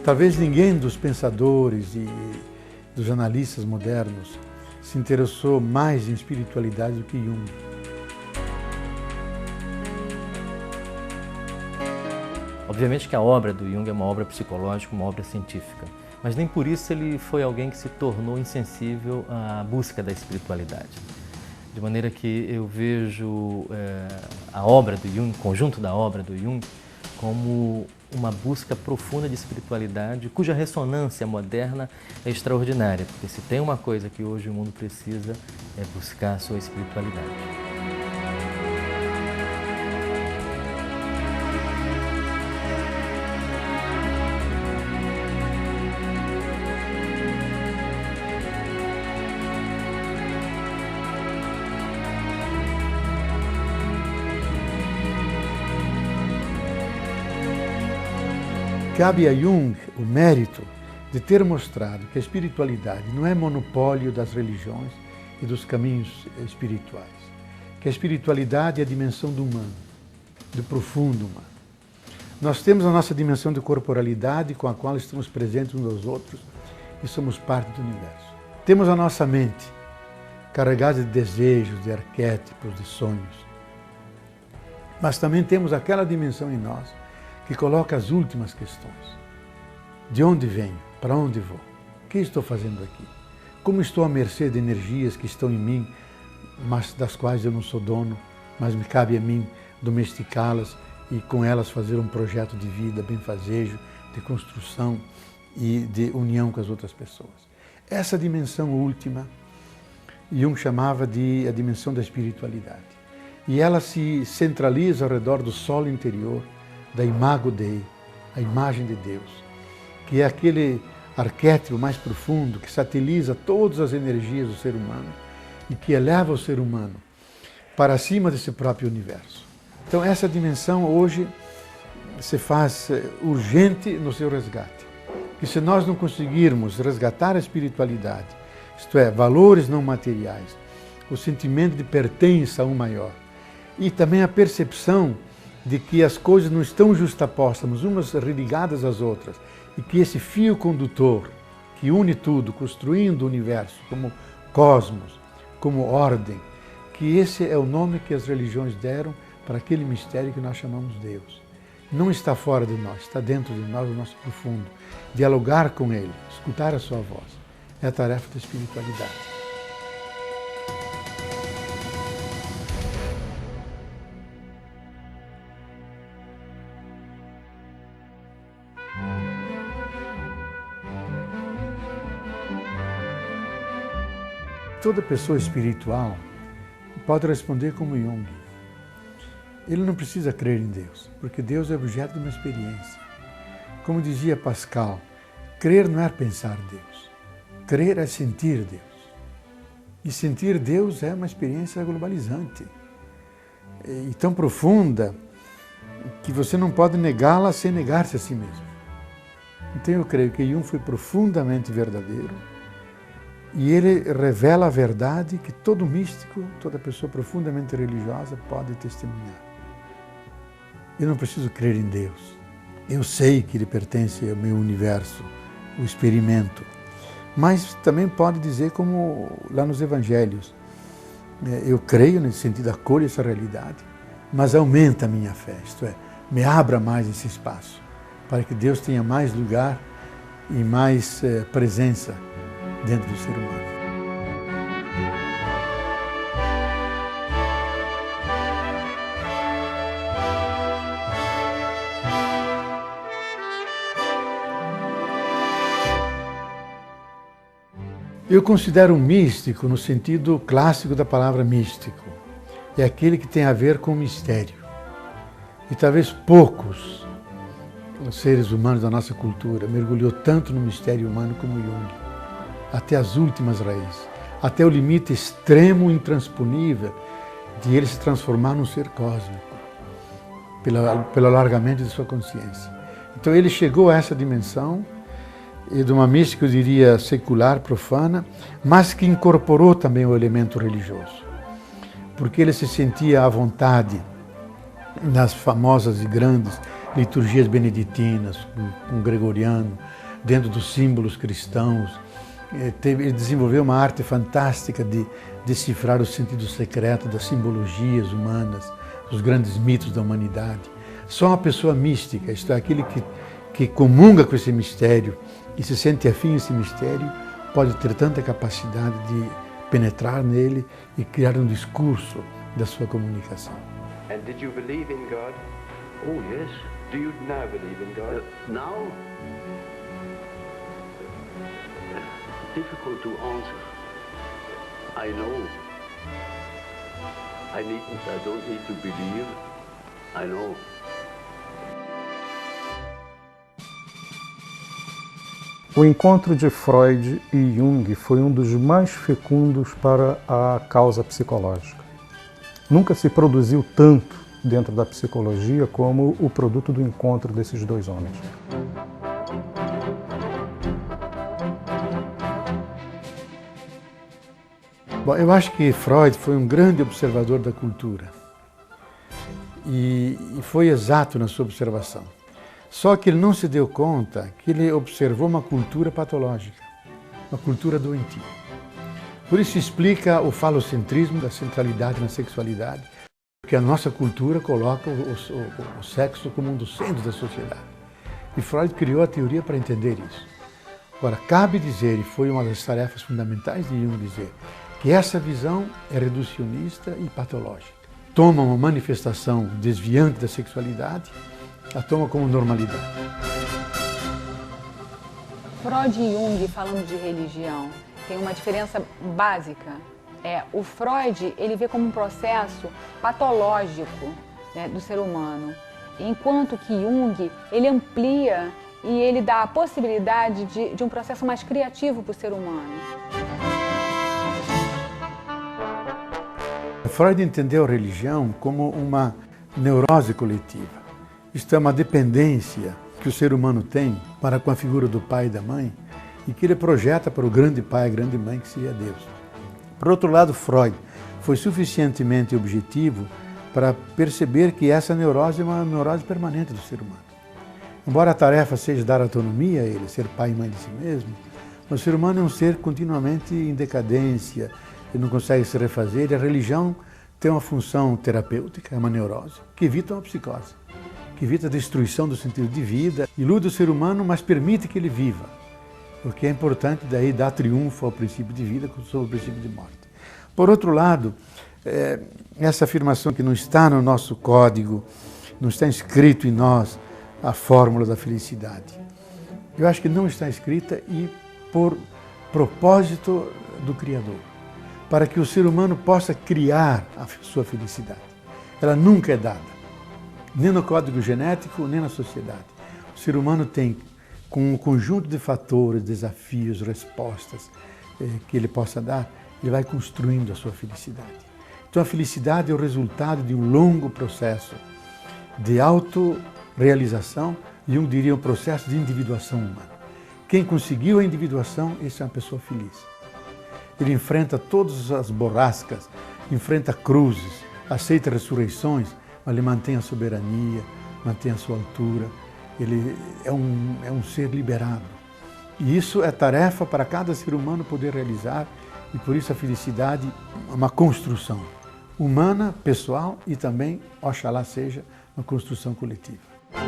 Talvez ninguém dos pensadores e dos analistas modernos se interessou mais em espiritualidade do que Jung. Obviamente que a obra do Jung é uma obra psicológica, uma obra científica, mas nem por isso ele foi alguém que se tornou insensível à busca da espiritualidade. De maneira que eu vejo a obra do Jung, o conjunto da obra do Jung, como uma busca profunda de espiritualidade, cuja ressonância moderna é extraordinária, porque se tem uma coisa que hoje o mundo precisa é buscar a sua espiritualidade. Cabe a Jung o mérito de ter mostrado que a espiritualidade não é monopólio das religiões e dos caminhos espirituais, que a espiritualidade é a dimensão do humano, do profundo humano. Nós temos a nossa dimensão de corporalidade com a qual estamos presentes uns aos outros e somos parte do universo. Temos a nossa mente, carregada de desejos, de arquétipos, de sonhos. Mas também temos aquela dimensão em nós que coloca as últimas questões. De onde venho? Para onde vou? O que estou fazendo aqui? Como estou à mercê de energias que estão em mim, mas das quais eu não sou dono, mas me cabe a mim domesticá-las e com elas fazer um projeto de vida, benfazejo, de construção e de união com as outras pessoas. Essa dimensão última, Jung chamava de a dimensão da espiritualidade. E ela se centraliza ao redor do solo interior, da imago Dei, a imagem de Deus, que é aquele arquétipo mais profundo que sateliza todas as energias do ser humano e que eleva o ser humano para cima desse próprio universo. Então essa dimensão hoje se faz urgente no seu resgate. E se nós não conseguirmos resgatar a espiritualidade, isto é, valores não materiais, o sentimento de pertença a um maior e também a percepção de que as coisas não estão justapostas, mas umas religadas às outras, e que esse fio condutor que une tudo, construindo o universo como cosmos, como ordem, que esse é o nome que as religiões deram para aquele mistério que nós chamamos Deus. Não está fora de nós, está dentro de nós, no nosso profundo. Dialogar com Ele, escutar a sua voz, é a tarefa da espiritualidade. Toda pessoa espiritual pode responder como Jung. Ele não precisa crer em Deus, porque Deus é objeto de uma experiência. Como dizia Pascal, crer não é pensar Deus, crer é sentir Deus. E sentir Deus é uma experiência globalizante e tão profunda que você não pode negá-la sem negar-se a si mesmo. Então eu creio que Jung foi profundamente verdadeiro e ele revela a verdade que todo místico, toda pessoa profundamente religiosa pode testemunhar. Eu não preciso crer em Deus. Eu sei que Ele pertence ao meu universo, o experimento. Mas também pode dizer como lá nos Evangelhos, eu creio nesse sentido, acolho essa realidade, mas aumenta a minha fé, isto é, me abra mais esse espaço, para que Deus tenha mais lugar e mais presença dentro do ser humano. Eu considero um místico no sentido clássico da palavra místico. É aquele que tem a ver com o mistério. E talvez poucos seres humanos da nossa cultura mergulhou tanto no mistério humano como Jung, até as últimas raízes, até o limite extremo, intransponível, de ele se transformar num ser cósmico, pelo alargamento de sua consciência. Então ele chegou a essa dimensão, e de uma mística, eu diria, secular, profana, mas que incorporou também o elemento religioso, porque ele se sentia à vontade nas famosas e grandes liturgias beneditinas, com Gregoriano, dentro dos símbolos cristãos. Ele desenvolveu uma arte fantástica de decifrar o sentido secreto das simbologias humanas, dos grandes mitos da humanidade. Só uma pessoa mística, isto é, aquele que comunga com esse mistério e se sente afim a esse mistério, pode ter tanta capacidade de penetrar nele e criar um discurso da sua comunicação. And did you believe in God? Oh, yes. Do you now believe in God? Now, difficult to answer. I know. I don't need to believe. I know. O encontro de Freud e Jung foi um dos mais fecundos para a causa psicológica. Nunca se produziu tanto dentro da psicologia como o produto do encontro desses dois homens. Bom, eu acho que Freud foi um grande observador da cultura e foi exato na sua observação. Só que ele não se deu conta que ele observou uma cultura patológica, uma cultura doentia. Por isso explica o falocentrismo da centralidade na sexualidade, porque a nossa cultura coloca o sexo como um dos centros da sociedade. E Freud criou a teoria para entender isso. Agora, cabe dizer, e foi uma das tarefas fundamentais de Jung dizer, que essa visão é reducionista e patológica. Toma uma manifestação desviante da sexualidade, a toma como normalidade. Freud e Jung, falando de religião, tem uma diferença básica. O Freud, ele vê como um processo patológico, né, do ser humano, enquanto que Jung, ele amplia e ele dá a possibilidade de um processo mais criativo para o ser humano. Freud entendeu a religião como uma neurose coletiva. Isto é uma dependência que o ser humano tem para com a figura do pai e da mãe e que ele projeta para o grande pai e a grande mãe, que seria Deus. Por outro lado, Freud foi suficientemente objetivo para perceber que essa neurose é uma neurose permanente do ser humano. Embora a tarefa seja dar autonomia a ele, ser pai e mãe de si mesmo, o ser humano é um ser continuamente em decadência, ele não consegue se refazer, e a religião tem uma função terapêutica, é uma neurose, que evita uma psicose, que evita a destruição do sentido de vida, ilude o ser humano, mas permite que ele viva, porque é importante daí dar triunfo ao princípio de vida sobre o princípio de morte. Por outro lado, essa afirmação que não está no nosso código, não está escrito em nós a fórmula da felicidade. Eu acho que não está escrita e por propósito do Criador, para que o ser humano possa criar a sua felicidade. Ela nunca é dada, nem no código genético, nem na sociedade. O ser humano tem, com um conjunto de fatores, desafios, respostas que ele possa dar, ele vai construindo a sua felicidade. Então a felicidade é o resultado de um longo processo de autorrealização e, eu diria, um processo de individuação humana. Quem conseguiu a individuação, esse é uma pessoa feliz. Ele enfrenta todas as borrascas, enfrenta cruzes, aceita ressurreições, mas ele mantém a soberania, mantém a sua altura. Ele é um ser liberado. E isso é tarefa para cada ser humano poder realizar, e por isso a felicidade é uma construção humana, pessoal e também, oxalá seja, uma construção coletiva.